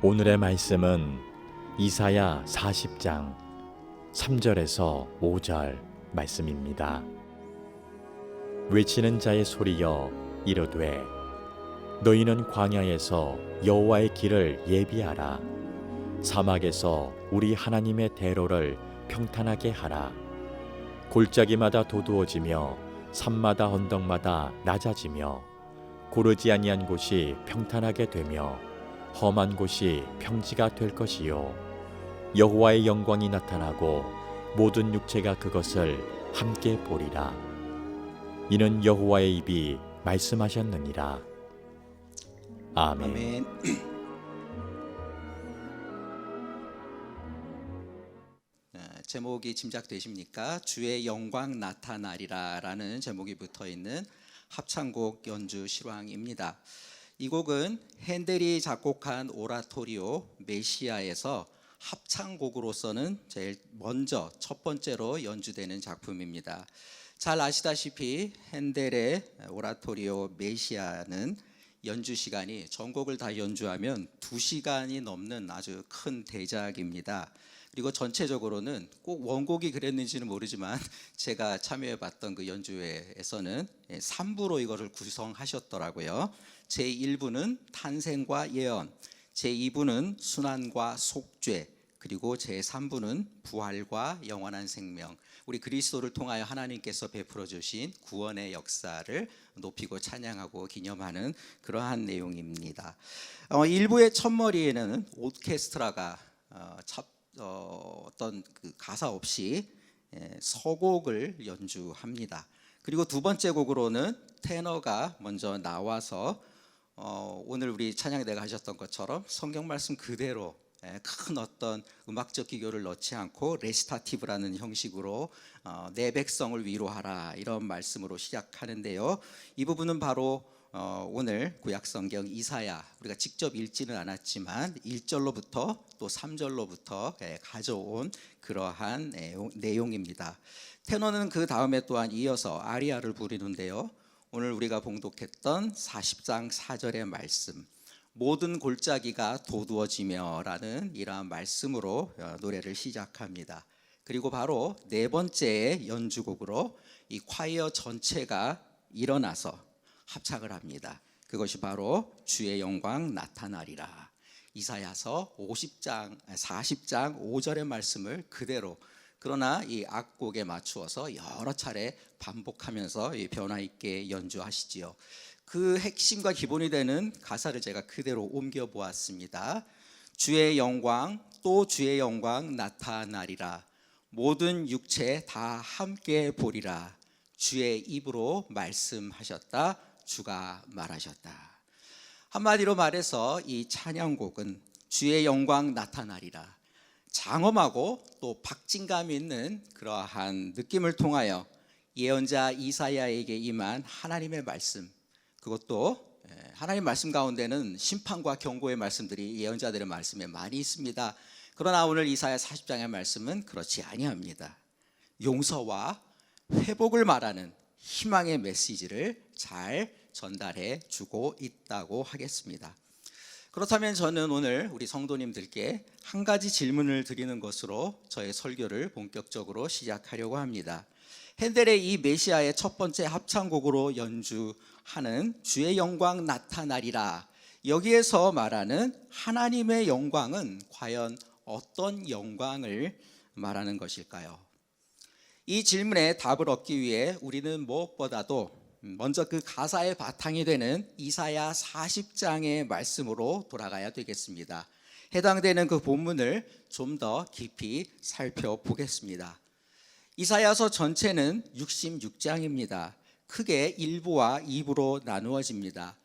오늘의 말씀은 이사야 40장 3절에서 5절 말씀입니다. 외치는 자의 소리여 이르되 너희는 광야에서 여호와의 길을 예비하라. 사막에서 우리 하나님의 대로를 평탄하게 하라. 골짜기마다 도두어지며 산마다 언덕마다 낮아지며 고르지 아니한 곳이 평탄하게 되며 험한 곳이 평지가 될 것이요 여호와의 영광이 나타나고 모든 육체가 그것을 함께 보리라. 이는 여호와의 입이 말씀하셨느니라. 아멘. 아멘. 제목이 짐작되십니까? 주의 영광 나타나리라 라는 제목이 붙어있는 합창곡 연주 실황입니다. 이 곡은 핸델이 작곡한 오라토리오 메시아에서 합창곡으로서는 제일 먼저 첫 번째로 연주되는 작품입니다. 잘 아시다시피 핸델의 오라토리오 메시아는 연주 시간이 전곡을 다 연주하면 2시간이 넘는 아주 큰 대작입니다. 그리고 전체적으로는 꼭 원곡이 그랬는지는 모르지만 제가 참여해봤던 그 연주회에서는 3부로 이거를 구성하셨더라고요. 제1부는 탄생과 예언, 제2부는 순환과 속죄, 그리고 제3부는 부활과 영원한 생명, 우리 그리스도를 통하여 하나님께서 베풀어 주신 구원의 역사를 높이고 찬양하고 기념하는 그러한 내용입니다. 1부의 첫머리에는 오케스트라가 어떤 그 가사 없이 서곡을 연주합니다. 그리고 두 번째 곡으로는 테너가 먼저 나와서 오늘 우리 찬양대가 하셨던 것처럼 성경 말씀 그대로 큰 어떤 음악적 기교를 넣지 않고 레시타티브라는 형식으로 내 백성을 위로하라 이런 말씀으로 시작하는데요. 이 부분은 바로 오늘 구약성경 이사야 우리가 직접 읽지는 않았지만 1절로부터 또 3절로부터 가져온 그러한 내용입니다. 테너는 그 다음에 또한 이어서 아리아를 부르는데요. 오늘 우리가 봉독했던 40장 4절의 말씀 모든 골짜기가 도두어지며 라는 이러한 말씀으로 노래를 시작합니다. 그리고 바로 네 번째의 연주곡으로 이 콰이어 전체가 일어나서 합창을 합니다. 그것이 바로 주의 영광 나타나리라. 이사야서 40장 5절의 말씀을 그대로 그러나 이 악곡에 맞추어서 여러 차례 반복하면서 변화 있게 연주하시지요. 그 핵심과 기본이 되는 가사를 제가 그대로 옮겨 보았습니다. 주의 영광 또 주의 영광 나타나리라. 모든 육체 다 함께 보리라. 주의 입으로 말씀하셨다. 주가 말하셨다. 한마디로 말해서 이 찬양곡은 주의 영광 나타나리라. 장엄하고 또 박진감 있는 그러한 느낌을 통하여 예언자 이사야에게 임한 하나님의 말씀, 그것도 하나님 말씀 가운데는 심판과 경고의 말씀들이 예언자들의 말씀에 많이 있습니다. 그러나 오늘 이사야 40장의 말씀은 그렇지 아니합니다. 용서와 회복을 말하는 희망의 메시지를 잘 전달해 주고 있다고 하겠습니다. 그렇다면 저는 오늘 우리 성도님들께 한 가지 질문을 드리는 것으로 저의 설교를 본격적으로 시작하려고 합니다. 핸델의 이 메시아의 첫 번째 합창곡으로 연주하는 주의 영광 나타나리라, 여기에서 말하는 하나님의 영광은 과연 어떤 영광을 말하는 것일까요? 이 질문에 답을 얻기 위해 우리는 무엇보다도 먼저 그 가사의 바탕이 되는 이사야 40장의 말씀으로 돌아가야 되겠습니다. 해당되는 그 본문을 좀 더 깊이 살펴보겠습니다. 이사야서 전체는 66장입니다. 크게 1부와 2부로 나누어집니다.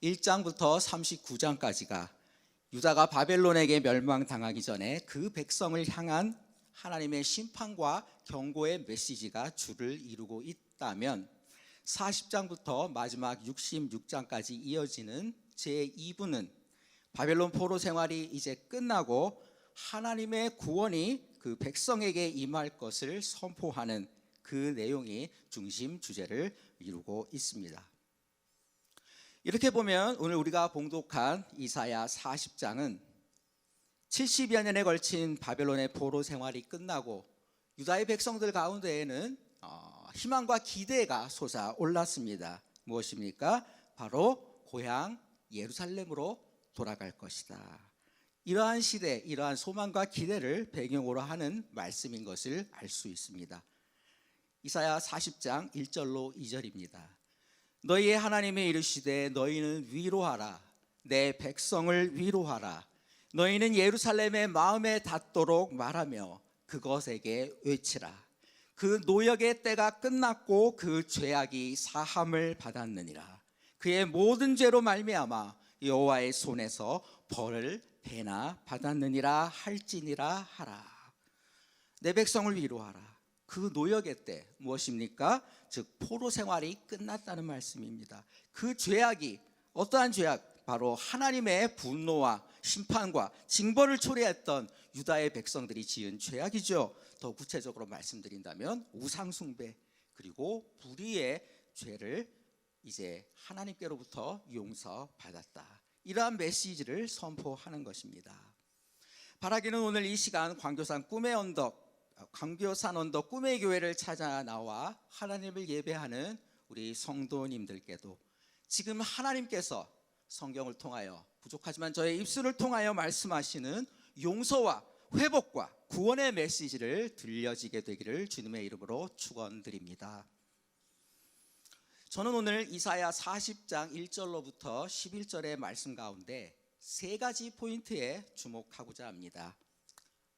1장부터 39장까지가 유다가 바벨론에게 멸망당하기 전에 그 백성을 향한 하나님의 심판과 경고의 메시지가 주를 이루고 있다면 40장부터 마지막 66장까지 이어지는 제2부는 바벨론 포로 생활이 이제 끝나고 하나님의 구원이 그 백성에게 임할 것을 선포하는 그 내용이 중심 주제를 이루고 있습니다. 이렇게 보면 오늘 우리가 봉독한 이사야 40장은 70여 년에 걸친 바벨론의 포로 생활이 끝나고 유다의 백성들 가운데에는 희망과 기대가 솟아올랐습니다. 무엇입니까? 바로 고향 예루살렘으로 돌아갈 것이다. 이러한 시대, 이러한 소망과 기대를 배경으로 하는 말씀인 것을 알 수 있습니다. 이사야 40장 1절로 2절입니다. 너희의 하나님의 이르시되 너희는 위로하라. 내 백성을 위로하라. 너희는 예루살렘의 마음에 닿도록 말하며 그것에게 외치라. 그 노역의 때가 끝났고 그 죄악이 사함을 받았느니라. 그의 모든 죄로 말미암아 여호와의 손에서 벌을 배나 받았느니라 할지니라 하라. 내 백성을 위로하라. 그 노역의 때 무엇입니까? 즉 포로 생활이 끝났다는 말씀입니다. 그 죄악이 어떠한 죄악? 바로 하나님의 분노와 심판과 징벌을 초래했던 유다의 백성들이 지은 죄악이죠. 더 구체적으로 말씀드린다면 우상 숭배 그리고 불의의 죄를 이제 하나님께로부터 용서받았다. 이러한 메시지를 선포하는 것입니다. 바라기는 오늘 이 시간 광교산 언덕 꿈의 교회를 찾아 나와 하나님을 예배하는 우리 성도님들께도 지금 하나님께서 성경을 통하여 부족하지만 저의 입술을 통하여 말씀하시는 용서와 회복과 구원의 메시지를 들려지게 되기를 주님의 이름으로 축원드립니다. 저는 오늘 이사야 40장 1절로부터 11절의 말씀 가운데 세 가지 포인트에 주목하고자 합니다.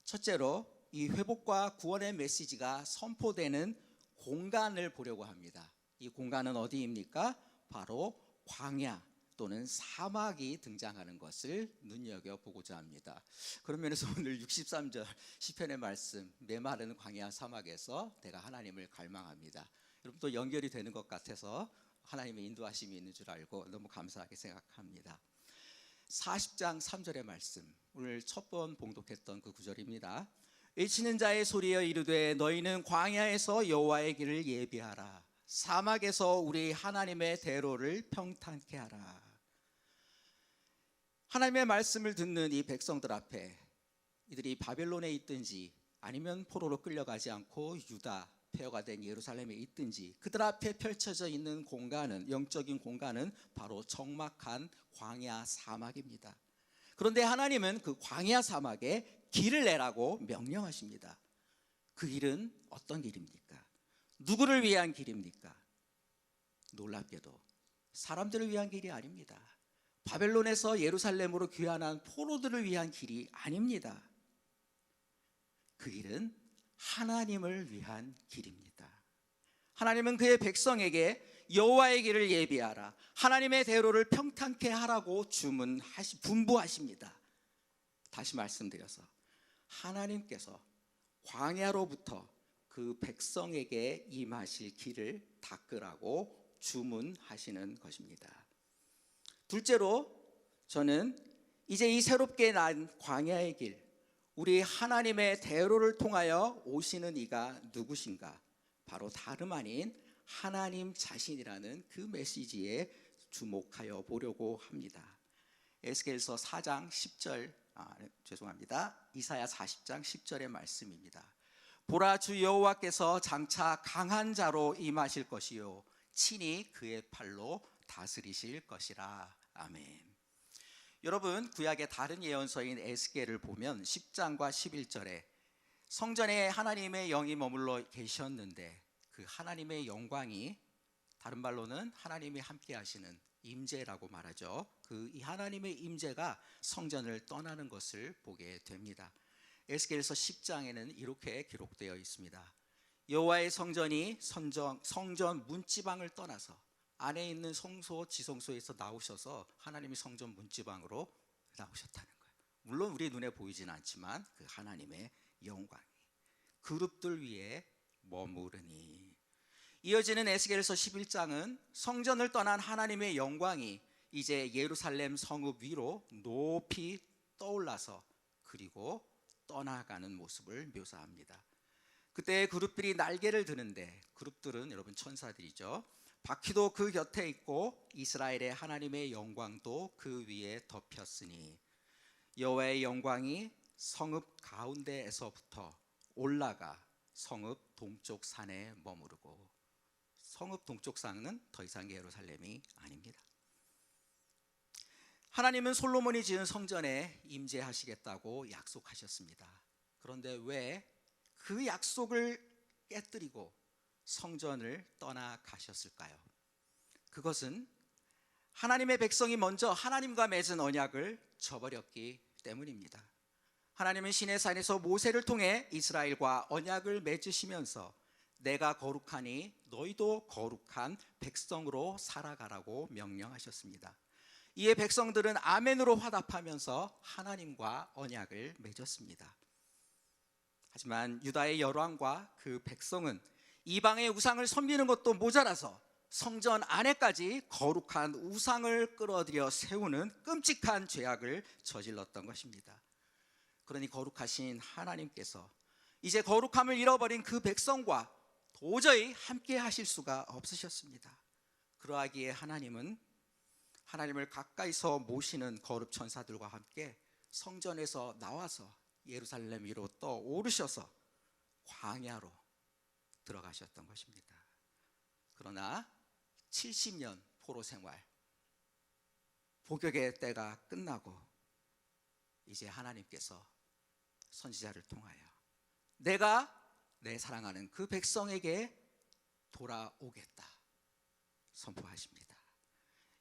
첫째로 이 회복과 구원의 메시지가 선포되는 공간을 보려고 합니다. 이 공간은 어디입니까? 바로 광야 또는 사막이 등장하는 것을 눈여겨보고자 합니다. 그런 면에서 오늘 63절 시편의 말씀 메마른 광야 사막에서 내가 하나님을 갈망합니다. 여러분 또 연결이 되는 것 같아서 하나님의 인도하심이 있는 줄 알고 너무 감사하게 생각합니다. 40장 3절의 말씀 오늘 첫 번 봉독했던 그 구절입니다. 외치는 자의 소리여 이르되 너희는 광야에서 여호와의 길을 예비하라. 사막에서 우리 하나님의 대로를 평탄케 하라. 하나님의 말씀을 듣는 이 백성들 앞에 이들이 바벨론에 있든지 아니면 포로로 끌려가지 않고 유다 폐허가 된 예루살렘에 있든지 그들 앞에 펼쳐져 있는 공간은 영적인 공간은 바로 적막한 광야 사막입니다. 그런데 하나님은 그 광야 사막에 길을 내라고 명령하십니다. 그 길은 어떤 길입니까? 누구를 위한 길입니까? 놀랍게도 사람들을 위한 길이 아닙니다. 바벨론에서 예루살렘으로 귀환한 포로들을 위한 길이 아닙니다. 그 길은 하나님을 위한 길입니다. 하나님은 그의 백성에게 여호와의 길을 예비하라. 하나님의 대로를 평탄케 하라고 분부하십니다. 다시 말씀드려서 하나님께서 광야로부터 그 백성에게 임하실 길을 닦으라고 주문하시는 것입니다. 둘째로 저는 이제 이 새롭게 난 광야의 길, 우리 하나님의 대로를 통하여 오시는 이가 누구신가? 바로 다름 아닌 하나님 자신이라는 그 메시지에 주목하여 보려고 합니다. 에스겔서 4장 10절 이사야 40장 10절의 말씀입니다. 보라 주 여호와께서 장차 강한 자로 임하실 것이요 친히 그의 팔로 다스리실 것이라. 아멘. 여러분 구약의 다른 예언서인 에스겔을 보면 10장과 11절에 성전에 하나님의 영이 머물러 계셨는데 그 하나님의 영광이 다른 말로는 하나님이 함께 하시는 임재라고 말하죠. 그 이 하나님의 임재가 성전을 떠나는 것을 보게 됩니다. 에스겔서 10장에는 이렇게 기록되어 있습니다. 여호와의 성전이 성전 문지방을 떠나서 안에 있는 성소 지성소에서 나오셔서 하나님이 성전 문지방으로 나오셨다는 거예요. 물론 우리 눈에 보이지는 않지만 그 하나님의 영광이 그룹들 위에 머무르니. 이어지는 에스겔서 11장은 성전을 떠난 하나님의 영광이 이제 예루살렘 성읍 위로 높이 떠올라서 그리고 떠나가는 모습을 묘사합니다. 그때 그룹들이 날개를 드는데 그룹들은 여러분 천사들이죠. 바퀴도 그 곁에 있고 이스라엘의 하나님의 영광도 그 위에 덮였으니 여호와의 영광이 성읍 가운데에서부터 올라가 성읍 동쪽 산에 머무르고, 성읍 동쪽 산은 더 이상 예루살렘이 아닙니다. 하나님은 솔로몬이 지은 성전에 임재하시겠다고 약속하셨습니다. 그런데 왜 그 약속을 깨뜨리고 성전을 떠나가셨을까요? 그것은 하나님의 백성이 먼저 하나님과 맺은 언약을 저버렸기 때문입니다. 하나님은 시내산에서 모세를 통해 이스라엘과 언약을 맺으시면서 내가 거룩하니 너희도 거룩한 백성으로 살아가라고 명령하셨습니다. 이에 백성들은 아멘으로 화답하면서 하나님과 언약을 맺었습니다. 하지만 유다의 열왕과 그 백성은 이방의 우상을 섬기는 것도 모자라서 성전 안에까지 거룩한 우상을 끌어들여 세우는 끔찍한 죄악을 저질렀던 것입니다. 그러니 거룩하신 하나님께서 이제 거룩함을 잃어버린 그 백성과 도저히 함께 하실 수가 없으셨습니다. 그러하기에 하나님은 하나님을 가까이서 모시는 거룩 천사들과 함께 성전에서 나와서 예루살렘 위로 떠오르셔서 광야로 들어가셨던 것입니다. 그러나 70년 포로 생활, 복역의 때가 끝나고 이제 하나님께서 선지자를 통하여 내가 내 사랑하는 그 백성에게 돌아오겠다 선포하십니다.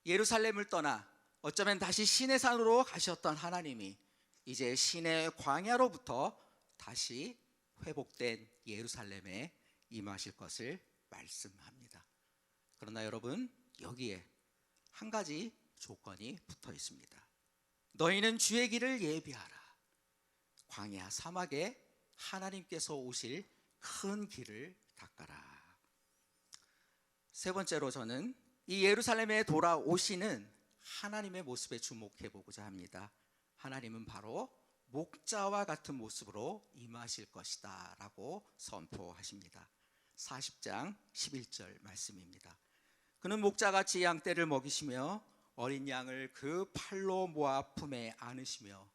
예루살렘을 떠나 어쩌면 다시 시내산으로 가셨던 하나님이 이제 시내 광야로부터 다시 회복된 예루살렘에 임하실 것을 말씀합니다. 그러나 여러분, 여기에 한 가지 조건이 붙어 있습니다. 너희는 주의 길을 예비하라. 광야 사막에 하나님께서 오실 큰 길을 닦아라. 세 번째로 저는 이 예루살렘에 돌아오시는 하나님의 모습에 주목해 보고자 합니다. 하나님은 바로 목자와 같은 모습으로 임하실 것이다 라고 선포하십니다. 40장 11절 말씀입니다. 그는 목자같이 양떼를 먹이시며 어린 양을 그 팔로 모아 품에 안으시며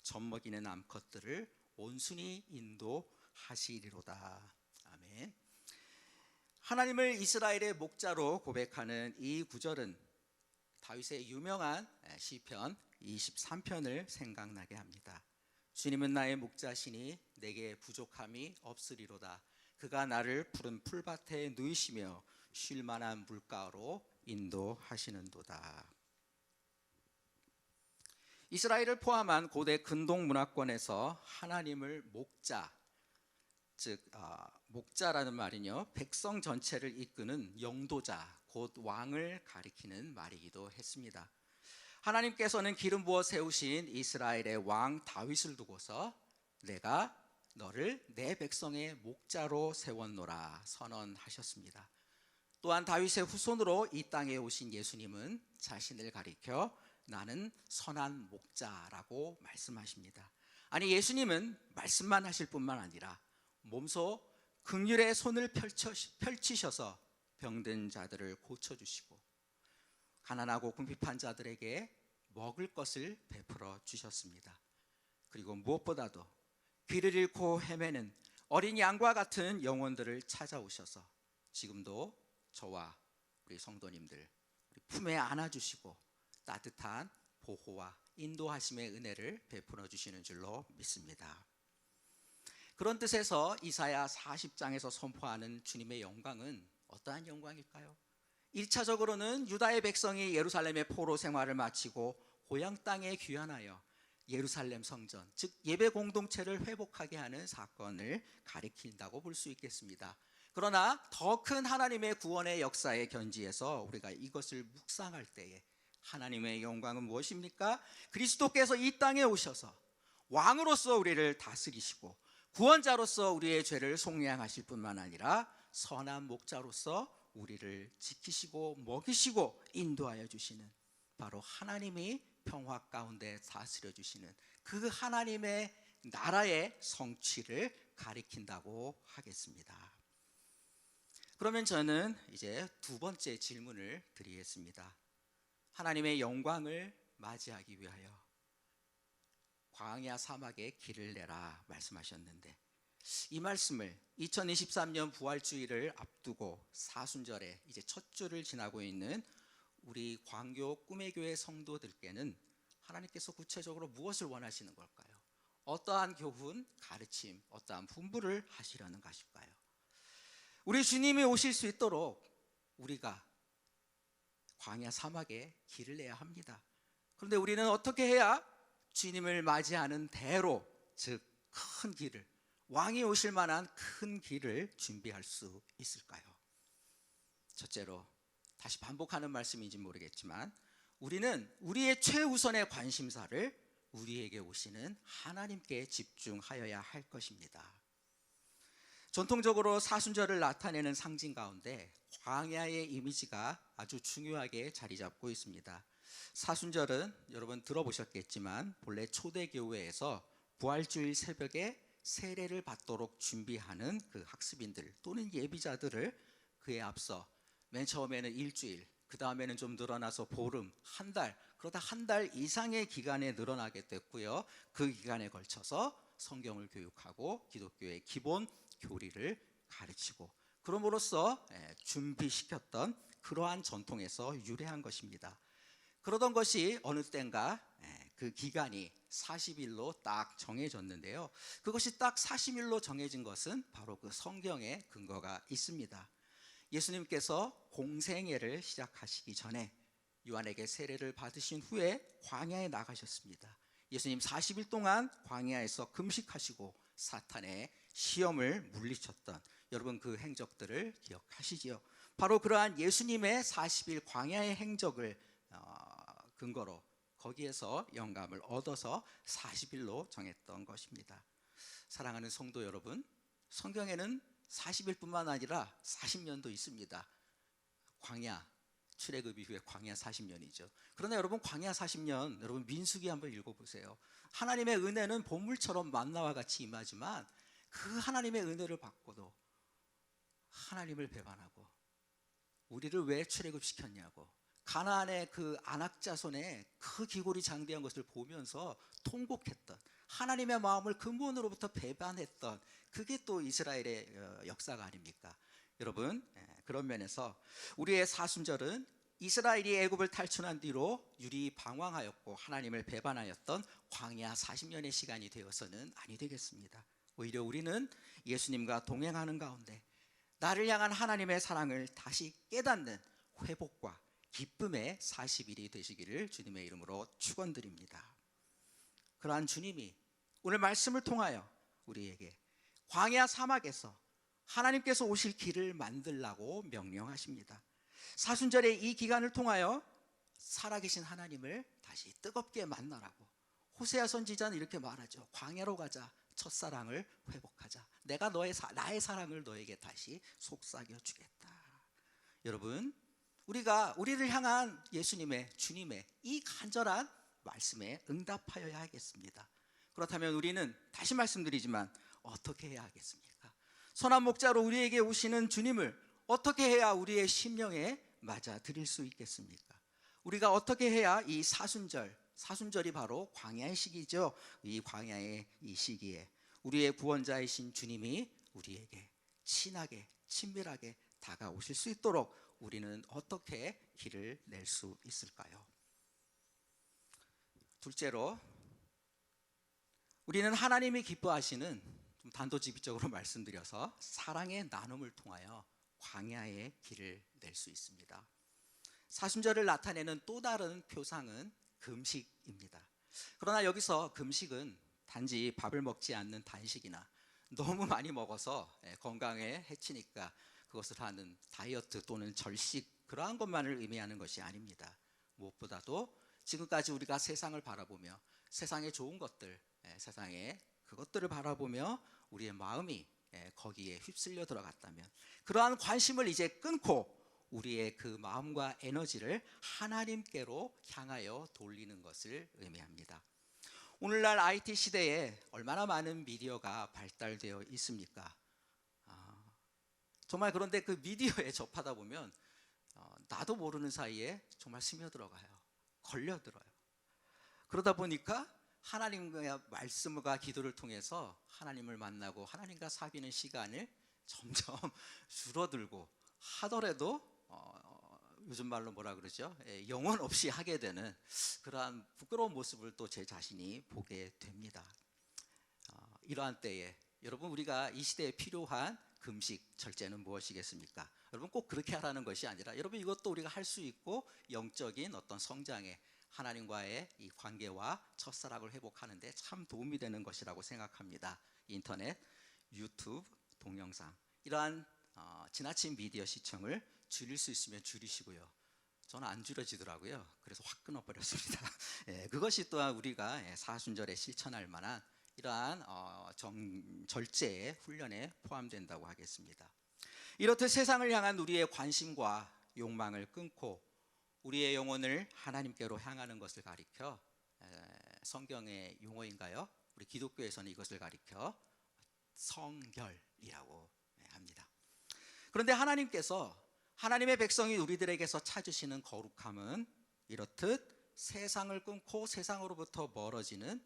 젖먹이는 암컷들을 온순히 인도하시리로다. 아멘. 하나님을 이스라엘의 목자로 고백하는 이 구절은 다윗의 유명한 시편 23편을 생각나게 합니다. 주님은 나의 목자시니 내게 부족함이 없으리로다. 그가 나를 푸른 풀밭에 누이시며 쉴 만한 물가로 인도하시는도다. 이스라엘을 포함한 고대 근동 문화권에서 하나님을 목자, 즉 목자라는 말은요, 백성 전체를 이끄는 영도자, 곧 왕을 가리키는 말이기도 했습니다. 하나님께서는 기름 부어 세우신 이스라엘의 왕 다윗을 두고서 내가 너를 내 백성의 목자로 세웠노라 선언하셨습니다. 또한 다윗의 후손으로 이 땅에 오신 예수님은 자신을 가리켜 나는 선한 목자라고 말씀하십니다. 아니, 예수님은 말씀만 하실 뿐만 아니라 몸소 긍휼의 손을 펼치셔서 병든 자들을 고쳐주시고 가난하고 궁핍한 자들에게 먹을 것을 베풀어 주셨습니다. 그리고 무엇보다도 길을 잃고 헤매는 어린 양과 같은 영혼들을 찾아오셔서 지금도 저와 우리 성도님들 우리 품에 안아주시고 따뜻한 보호와 인도하심의 은혜를 베풀어 주시는 줄로 믿습니다. 그런 뜻에서 이사야 40장에서 선포하는 주님의 영광은 어떠한 영광일까요? 1차적으로는 유다의 백성이 예루살렘의 포로 생활을 마치고 고향 땅에 귀환하여 예루살렘 성전, 즉 예배 공동체를 회복하게 하는 사건을 가리킨다고 볼 수 있겠습니다. 그러나 더 큰 하나님의 구원의 역사의 견지에서 우리가 이것을 묵상할 때에 하나님의 영광은 무엇입니까? 그리스도께서 이 땅에 오셔서 왕으로서 우리를 다스리시고 구원자로서 우리의 죄를 속량하실 뿐만 아니라 선한 목자로서 우리를 지키시고 먹이시고 인도하여 주시는 바로 하나님이 평화 가운데 다스려 주시는 그 하나님의 나라의 성취를 가리킨다고 하겠습니다. 그러면 저는 이제 두 번째 질문을 드리겠습니다. 하나님의 영광을 맞이하기 위하여 광야 사막에 길을 내라 말씀하셨는데, 이 말씀을 2023년 부활주의를 앞두고 사순절에 이제 첫 주를 지나고 있는 우리 광교 꿈의 교회 성도들께는 하나님께서 구체적으로 무엇을 원하시는 걸까요? 어떠한 교훈, 가르침, 어떠한 분부를 하시려는 것일까요? 우리 주님이 오실 수 있도록 우리가 광야 사막에 길을 내야 합니다. 그런데 우리는 어떻게 해야 주님을 맞이하는 대로, 즉 큰 길을, 왕이 오실 만한 큰 길을 준비할 수 있을까요? 첫째로, 다시 반복하는 말씀인지 모르겠지만, 우리는 우리의 최우선의 관심사를 우리에게 오시는 하나님께 집중하여야 할 것입니다. 전통적으로 사순절을 나타내는 상징 가운데 광야의 이미지가 아주 중요하게 자리 잡고 있습니다. 사순절은 여러분 들어보셨겠지만 본래 초대교회에서 부활주일 새벽에 세례를 받도록 준비하는 그 학습인들 또는 예비자들을 그에 앞서 맨 처음에는 일주일, 그 다음에는 좀 늘어나서 보름, 한 달, 그러다 한 달 이상의 기간에 늘어나게 됐고요. 그 기간에 걸쳐서 성경을 교육하고 기독교의 기본 교리를 가르치고, 그럼으로써 준비시켰던 그러한 전통에서 유래한 것입니다. 그러던 것이 어느 때인가 그 기간이 40일로 딱 정해졌는데요. 그것이 딱 40일로 정해진 것은 바로 그 성경에 근거가 있습니다. 예수님께서 공생애를 시작하시기 전에 요한에게 세례를 받으신 후에 광야에 나가셨습니다. 예수님 40일 동안 광야에서 금식하시고 사탄의 시험을 물리쳤던, 여러분 그 행적들을 기억하시지요. 바로 그러한 예수님의 40일 광야의 행적을 근거로 거기에서 영감을 얻어서 40일로 정했던 것입니다. 사랑하는 성도 여러분, 성경에는 40일뿐만 아니라 40년도 있습니다. 광야, 출애굽 이후에 광야 40년이죠. 그러나 여러분 광야 40년, 여러분 민수기 한번 읽어보세요. 하나님의 은혜는 보물처럼 만나와 같이 임하지만 그 하나님의 은혜를 받고도 하나님을 배반하고 우리를 왜 출애굽시켰냐고, 가나안의 그 안악자손의 그 기골이 장대한 것을 보면서 통곡했던, 하나님의 마음을 근본으로부터 배반했던, 그게 또 이스라엘의 역사가 아닙니까? 여러분, 그런 면에서 우리의 사순절은 이스라엘이 애굽을 탈출한 뒤로 유리방황하였고 하나님을 배반하였던 광야 40년의 시간이 되어서는 아니 되겠습니다. 오히려 우리는 예수님과 동행하는 가운데 나를 향한 하나님의 사랑을 다시 깨닫는 회복과 기쁨의 40일이 되시기를 주님의 이름으로 축원드립니다. 그러한 주님이 오늘 말씀을 통하여 우리에게 광야 사막에서 하나님께서 오실 길을 만들라고 명령하십니다. 사순절의 이 기간을 통하여 살아계신 하나님을 다시 뜨겁게 만나라고, 호세아 선지자는 이렇게 말하죠. 광야로 가자, 첫사랑을 회복하자. 내가 나의 사랑을 너에게 다시 속삭여 주겠다. 여러분, 우리를 향한 예수님의, 주님의 이 간절한 말씀에 응답하여야 하겠습니다. 그렇다면 우리는 다시 말씀드리지만 어떻게 해야 하겠습니까? 선한 목자로 우리에게 오시는 주님을 어떻게 해야 우리의 심령에 맞아 드릴 수 있겠습니까? 우리가 어떻게 해야 이 사순절이 바로 광야의 시기죠. 이 광야의 이 시기에 우리의 구원자이신 주님이 우리에게 친하게 친밀하게 다가오실 수 있도록 우리는 어떻게 길을 낼 수 있을까요? 둘째로, 우리는 하나님이 기뻐하시는, 좀 단도직입적으로 말씀드려서 사랑의 나눔을 통하여 광야의 길을 낼 수 있습니다. 사순절을 나타내는 또 다른 표상은 금식입니다. 그러나 여기서 금식은 단지 밥을 먹지 않는 단식이나 너무 많이 먹어서 건강에 해치니까 그것을 하는 다이어트 또는 절식, 그러한 것만을 의미하는 것이 아닙니다. 무엇보다도 지금까지 우리가 세상을 바라보며 세상의 좋은 것들, 세상의 그것들을 바라보며 우리의 마음이 거기에 휩쓸려 들어갔다면 그러한 관심을 이제 끊고 우리의 그 마음과 에너지를 하나님께로 향하여 돌리는 것을 의미합니다. 오늘날 IT 시대에 얼마나 많은 미디어가 발달되어 있습니까? 정말 그런데 그 미디어에 접하다 보면 나도 모르는 사이에 정말 스며들어가요. 걸려들어요. 그러다 보니까 하나님과의 말씀과 기도를 통해서 하나님을 만나고 하나님과 사귀는 시간을 점점 줄어들고 하더라도 요즘 말로 뭐라 그러죠? 영혼 없이 하게 되는 그러한 부끄러운 모습을 또 제 자신이 보게 됩니다. 이러한 때에 여러분, 우리가 이 시대에 필요한 금식 절제는 무엇이겠습니까? 여러분, 꼭 그렇게 하라는 것이 아니라 여러분, 이것도 우리가 할 수 있고 영적인 어떤 성장에 하나님과의 이 관계와 첫사랑을 회복하는데 참 도움이 되는 것이라고 생각합니다. 인터넷, 유튜브, 동영상, 이러한 지나친 미디어 시청을 줄일 수 있으면 줄이시고요. 저는 안 줄여지더라고요. 그래서 확 끊어버렸습니다. 그것이 또한 우리가 사순절에 실천할 만한 이러한 절제의 훈련에 포함된다고 하겠습니다. 이렇듯 세상을 향한 우리의 관심과 욕망을 끊고 우리의 영혼을 하나님께로 향하는 것을 가리켜, 성경의 용어인가요? 우리 기독교에서는 이것을 가리켜 성결이라고 합니다. 그런데 하나님께서 하나님의 백성이 우리들에게서 찾으시는 거룩함은 이렇듯 세상을 끊고 세상으로부터 멀어지는,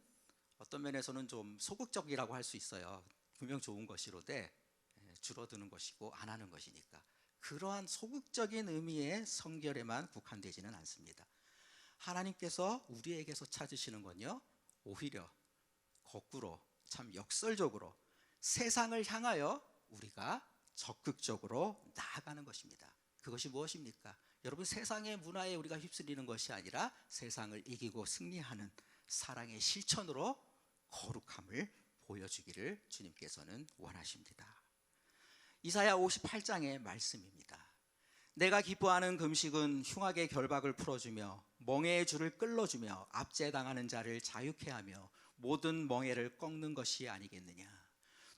어떤 면에서는 좀 소극적이라고 할 수 있어요. 분명 좋은 것이로되 줄어드는 것이고 안 하는 것이니까 그러한 소극적인 의미의 성결에만 국한되지는 않습니다. 하나님께서 우리에게서 찾으시는 건요, 오히려 거꾸로 참 역설적으로 세상을 향하여 우리가 적극적으로 나아가는 것입니다. 그것이 무엇입니까? 여러분, 세상의 문화에 우리가 휩쓸리는 것이 아니라 세상을 이기고 승리하는 사랑의 실천으로 거룩함을 보여주기를 주님께서는 원하십니다. 이사야 58장의 말씀입니다. 내가 기뻐하는 금식은 흉악의 결박을 풀어주며 멍에의 줄을 끌어주며 압제당하는 자를 자유케 하며 모든 멍에를 꺾는 것이 아니겠느냐.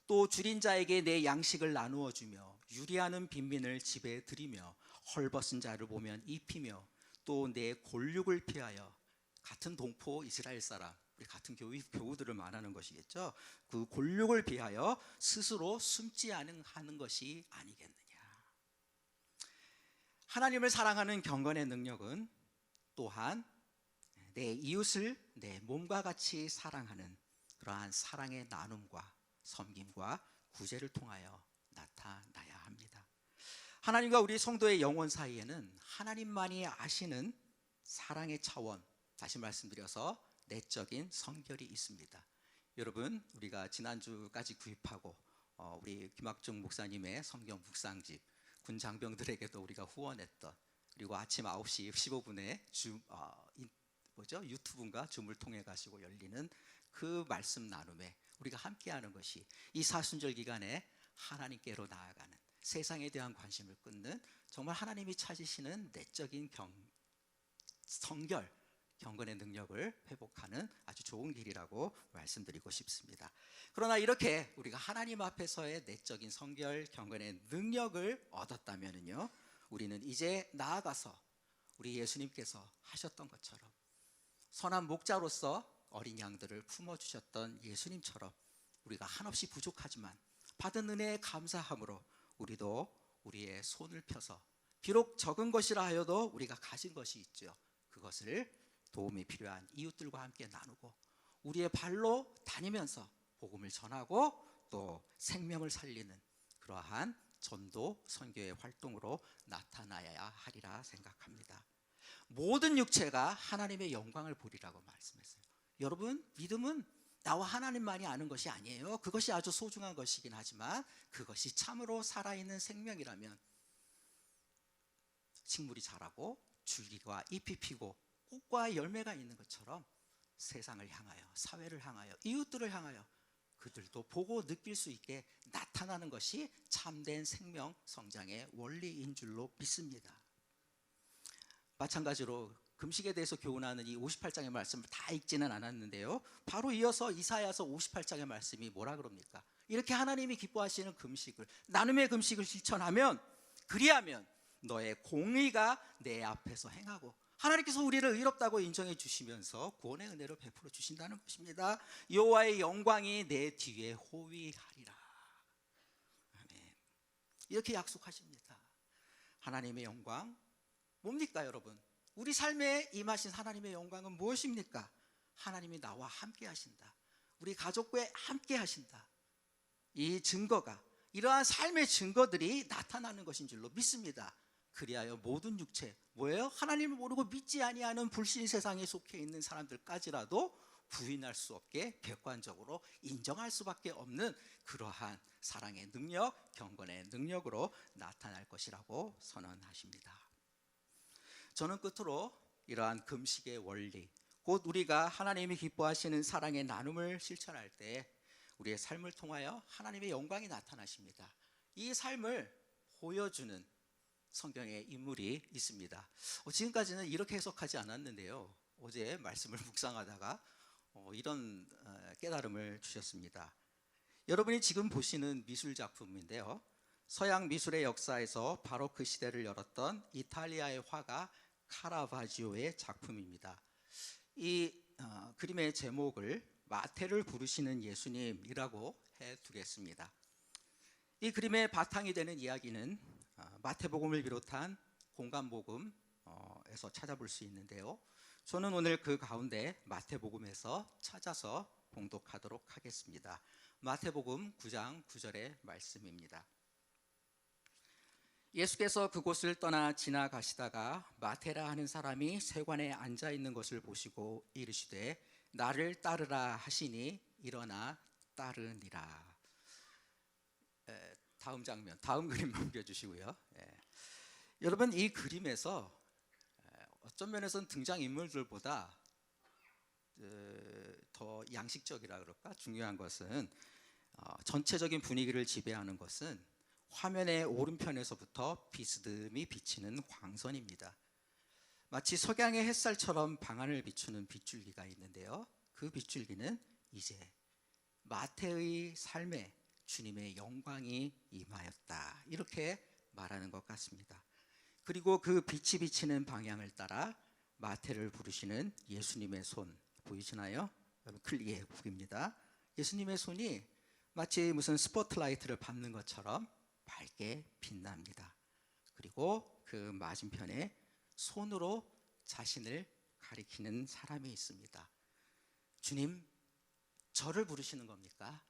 또 줄인 자에게 내 양식을 나누어 주며 유리하는 빈민을 집에 들이며 헐벗은 자를 보면 입히며 또 내 골육을 피하여, 같은 동포 이스라엘 사람, 우리 같은 교우들을 말하는 것이겠죠. 그 골육을 비하여 스스로 숨지 않는 하는 것이 아니겠느냐. 하나님을 사랑하는 경건의 능력은 또한 내 이웃을 내 몸과 같이 사랑하는 그러한 사랑의 나눔과 섬김과 구제를 통하여 나타나야 합니다. 하나님과 우리 성도의 영혼 사이에는 하나님만이 아시는 사랑의 차원, 다시 말씀드려서 내적인 성결이 있습니다. 여러분, 우리가 지난주까지 구입하고 우리 김학중 목사님의 성경 묵상집, 군 장병들에게도 우리가 후원했던, 그리고 아침 9시 15분에 유튜브인가 줌을 통해 가지고 열리는 그 말씀 나눔에 우리가 함께하는 것이 이 사순절 기간에 하나님께로 나아가는, 세상에 대한 관심을 끊는, 정말 하나님이 찾으시는 내적인 성결, 경건의 능력을 회복하는 아주 좋은 길이라고 말씀드리고 싶습니다. 그러나 이렇게 우리가 하나님 앞에서의 내적인 성결, 경건의 능력을 얻었다면요, 우리는 이제 나아가서 우리 예수님께서 하셨던 것처럼 선한 목자로서 어린 양들을 품어주셨던 예수님처럼 우리가 한없이 부족하지만 받은 은혜에 감사함으로 우리도 우리의 손을 펴서, 비록 적은 것이라 하여도 우리가 가진 것이 있죠. 그것을 도움이 필요한 이웃들과 함께 나누고 우리의 발로 다니면서 복음을 전하고 또 생명을 살리는 그러한 전도 선교의 활동으로 나타나야 하리라 생각합니다. 모든 육체가 하나님의 영광을 보리라고 말씀했어요. 여러분, 믿음은 나와 하나님만이 아는 것이 아니에요. 그것이 아주 소중한 것이긴 하지만 그것이 참으로 살아있는 생명이라면 식물이 자라고 줄기와 잎이 피고 꽃과 열매가 있는 것처럼 세상을 향하여, 사회를 향하여, 이웃들을 향하여 그들도 보고 느낄 수 있게 나타나는 것이 참된 생명 성장의 원리인 줄로 믿습니다. 마찬가지로 금식에 대해서 교훈하는 이 58장의 말씀을 다 읽지는 않았는데요, 바로 이어서 이사야서 58장의 말씀이 뭐라 그럽니까? 이렇게 하나님이 기뻐하시는 금식을, 나눔의 금식을 실천하면, 그리하면 너의 공의가 내 앞에서 행하고, 하나님께서 우리를 의롭다고 인정해 주시면서 구원의 은혜를 베풀어 주신다는 것입니다. 여호와의 영광이 내 뒤에 호위하리라. 아멘. 이렇게 약속하십니다. 하나님의 영광 뭡니까 여러분? 우리 삶에 임하신 하나님의 영광은 무엇입니까? 하나님이 나와 함께 하신다. 우리 가족과 함께 하신다. 이 증거가, 이러한 삶의 증거들이 나타나는 것인 줄로 믿습니다. 그리하여 모든 육체, 뭐예요? 하나님을 모르고 믿지 아니하는 불신 세상에 속해 있는 사람들까지라도 부인할 수 없게 객관적으로 인정할 수밖에 없는 그러한 사랑의 능력, 경건의 능력으로 나타날 것이라고 선언하십니다. 저는 끝으로 이러한 금식의 원리, 곧 우리가 하나님이 기뻐하시는 사랑의 나눔을 실천할 때 우리의 삶을 통하여 하나님의 영광이 나타나십니다. 이 삶을 보여주는 성경의 인물이 있습니다. 지금까지는 이렇게 해석하지 않았는데요, 어제 말씀을 묵상하다가 이런 깨달음을 주셨습니다. 여러분이 지금 보시는 미술 작품인데요, 서양 미술의 역사에서 바로크 시대를 열었던 이탈리아의 화가 카라바지오의 작품입니다. 이 그림의 제목을 마태를 부르시는 예수님이라고 해두겠습니다. 이 그림의 바탕이 되는 이야기는 마태복음을 비롯한 공간복음에서 찾아볼 수 있는데요, 저는 오늘 그 가운데 마태복음에서 찾아서 봉독하도록 하겠습니다. 마태복음 9장 9절의 말씀입니다. 예수께서 그곳을 떠나 지나가시다가 마테라 하는 사람이 세관에 앉아 있는 것을 보시고 이르시되 나를 따르라 하시니 일어나 따르니라. 다음 장면, 다음 그림 넘겨주시고요. 여러분, 이 그림에서 어떤 면에서는 등장인물들보다 더 양식적이라 그럴까? 중요한 것은 전체적인 분위기를 지배하는 것은 화면의 오른편에서부터 비스듬히 비치는 광선입니다. 마치 석양의 햇살처럼 방안을 비추는 빗줄기가 있는데요, 그 빗줄기는 이제 마태의 삶에 주님의 영광이 임하였다, 이렇게 말하는 것 같습니다. 그리고 그 빛이 비치는 방향을 따라 마태를 부르시는 예수님의 손 보이시나요? 클리의 북입니다. 예수님의 손이 마치 무슨 스포트라이트를 받는 것처럼 밝게 빛납니다. 그리고 그 맞은편에 손으로 자신을 가리키는 사람이 있습니다. 주님, 저를 부르시는 겁니까?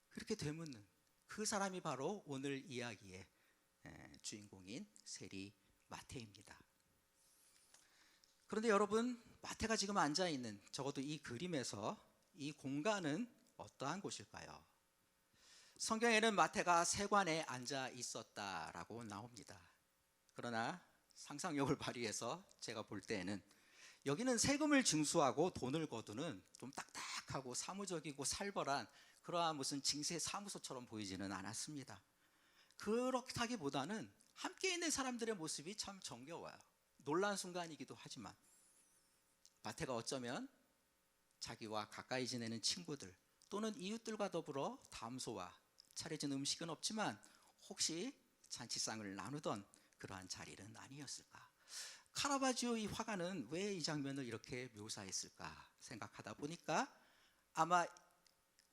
그렇게 되묻는 그 사람이 바로 오늘 이야기의 주인공인 세리 마태입니다. 그런데 여러분, 마태가 지금 앉아있는, 적어도 이 그림에서 이 공간은 어떠한 곳일까요? 성경에는 마태가 세관에 앉아 있었다라고 나옵니다. 그러나 상상력을 발휘해서 제가 볼 때에는 여기는 세금을 징수하고 돈을 거두는 좀 딱딱하고 사무적이고 살벌한 그러한 무슨 징세 사무소처럼 보이지는 않았습니다. 그렇다기보다는 함께 있는 사람들의 모습이 참 정겨워요. 놀란 순간이기도 하지만 마태가 어쩌면 자기와 가까이 지내는 친구들 또는 이웃들과 더불어 담소와 차려진 음식은 없지만 혹시 잔치상을 나누던 그러한 자리는 아니었을까? 카라바지오 이 화가는 왜 이 장면을 이렇게 묘사했을까 생각하다 보니까 아마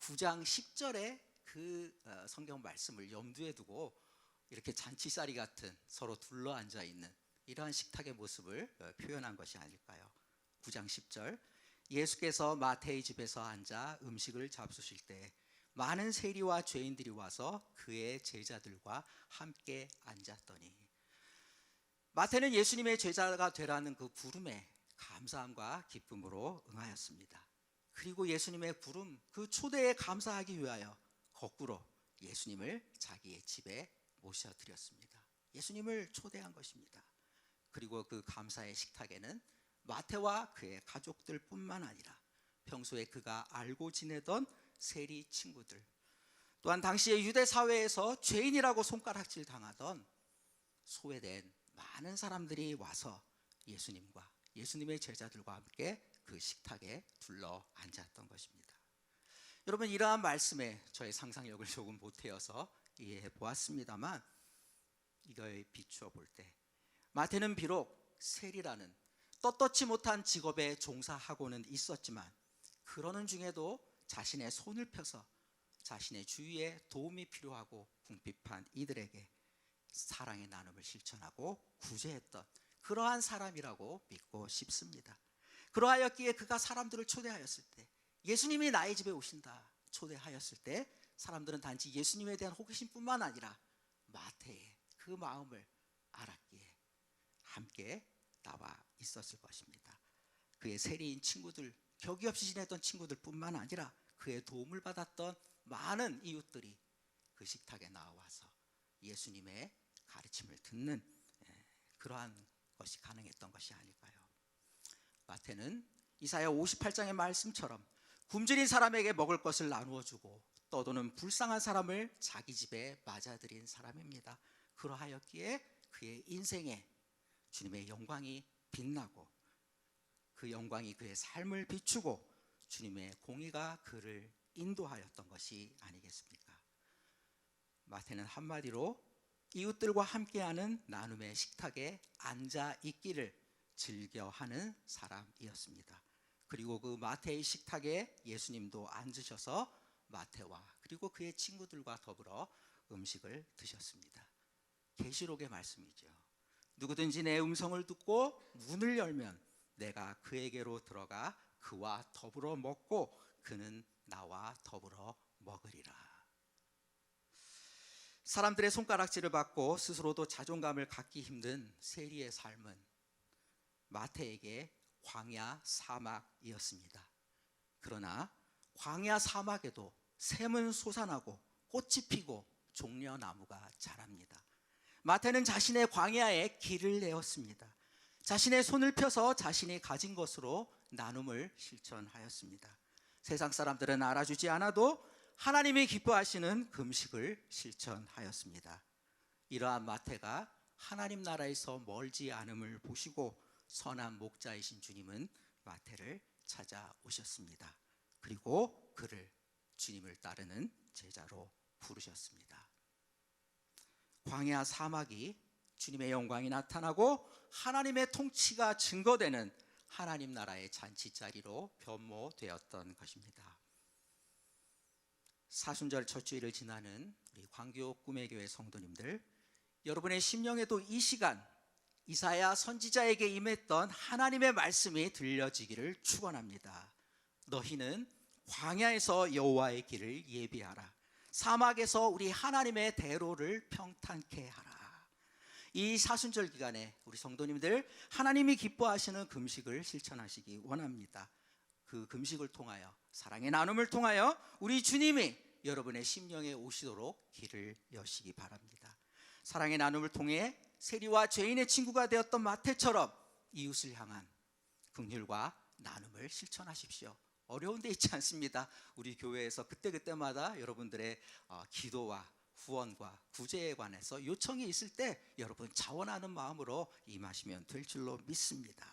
9장 10절의 그 성경 말씀을 염두에 두고 이렇게 잔치자리 같은 서로 둘러앉아 있는 이러한 식탁의 모습을 표현한 것이 아닐까요? 9장 10절, 예수께서 마태의 집에서 앉아 음식을 잡수실 때 많은 세리와 죄인들이 와서 그의 제자들과 함께 앉았더니, 마태는 예수님의 제자가 되라는 그 부름에 감사함과 기쁨으로 응하였습니다. 그리고 예수님의 부름, 그 초대에 감사하기 위하여 거꾸로 예수님을 자기의 집에 모셔드렸습니다. 예수님을 초대한 것입니다. 그리고 그 감사의 식탁에는 마태와 그의 가족들뿐만 아니라 평소에 그가 알고 지내던 세리 친구들, 또한 당시의 유대 사회에서 죄인이라고 손가락질 당하던 소외된 많은 사람들이 와서 예수님과 예수님의 제자들과 함께 그 식탁에 둘러 앉았던 것입니다. 여러분, 이러한 말씀에 저의 상상력을 조금 보태어서 이해해 보았습니다만, 이걸 비추어 볼 때 마태는 비록 세리라는 떳떳지 못한 직업에 종사하고는 있었지만 그러는 중에도 자신의 손을 펴서 자신의 주위에 도움이 필요하고 궁핍한 이들에게 사랑의 나눔을 실천하고 구제했던 그러한 사람이라고 믿고 싶습니다. 그러하였기에 그가 사람들을 초대하였을 때, 예수님이 나의 집에 오신다 초대하였을 때 사람들은 단지 예수님에 대한 호기심뿐만 아니라 마태의 그 마음을 알았기에 함께 나와 있었을 것입니다. 그의 세리인 친구들, 격이 없이 지냈던 친구들뿐만 아니라 그의 도움을 받았던 많은 이웃들이 그 식탁에 나와서 예수님의 가르침을 듣는 그러한 것이 가능했던 것이 아닐까요? 마태는 이사야 58장의 말씀처럼 굶주린 사람에게 먹을 것을 나누어 주고 떠도는 불쌍한 사람을 자기 집에 맞아들인 사람입니다. 그러하였기에 그의 인생에 주님의 영광이 빛나고 그 영광이 그의 삶을 비추고 주님의 공의가 그를 인도하였던 것이 아니겠습니까? 마태는 한마디로 이웃들과 함께하는 나눔의 식탁에 앉아 있기를 즐겨하는 사람이었습니다. 그리고 그 마태의 식탁에 예수님도 앉으셔서 마태와 그리고 그의 친구들과 더불어 음식을 드셨습니다. 계시록의 말씀이죠. 누구든지 내 음성을 듣고 문을 열면 내가 그에게로 들어가 그와 더불어 먹고 그는 나와 더불어 먹으리라. 사람들의 손가락질을 받고 스스로도 자존감을 갖기 힘든 세리의 삶은 마태에게 광야 사막이었습니다. 그러나 광야 사막에도 샘은 솟아나고 꽃이 피고 종려나무가 자랍니다. 마태는 자신의 광야에 길을 내었습니다. 자신의 손을 펴서 자신이 가진 것으로 나눔을 실천하였습니다. 세상 사람들은 알아주지 않아도 하나님이 기뻐하시는 금식을 실천하였습니다. 이러한 마태가 하나님 나라에서 멀지 않음을 보시고 선한 목자이신 주님은 마태를 찾아오셨습니다. 그리고 그를 주님을 따르는 제자로 부르셨습니다. 광야 사막이 주님의 영광이 나타나고 하나님의 통치가 증거되는 하나님 나라의 잔치자리로 변모되었던 것입니다. 사순절 첫 주일을 지나는 우리 광교 꿈의 교회 성도님들, 여러분의 심령에도 이 시간 이사야 선지자에게 임했던 하나님의 말씀이 들려지기를 축원합니다. 너희는 광야에서 여호와의 길을 예비하라. 사막에서 우리 하나님의 대로를 평탄케 하라. 이 사순절 기간에 우리 성도님들 하나님이 기뻐하시는 금식을 실천하시기 원합니다. 그 금식을 통하여 사랑의 나눔을 통하여 우리 주님이 여러분의 심령에 오시도록 길을 여시기 바랍니다. 사랑의 나눔을 통해 세리와 죄인의 친구가 되었던 마태처럼 이웃을 향한 긍휼과 나눔을 실천하십시오. 어려운 데 있지 않습니다. 우리 교회에서 그때그때마다 여러분들의 기도와 후원과 구제에 관해서 요청이 있을 때 여러분 자원하는 마음으로 임하시면 될 줄로 믿습니다.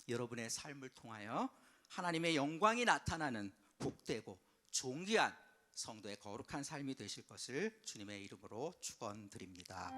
여러분의 삶을 통하여 하나님의 영광이 나타나는 복되고 존귀한 성도의 거룩한 삶이 되실 것을 주님의 이름으로 축원드립니다.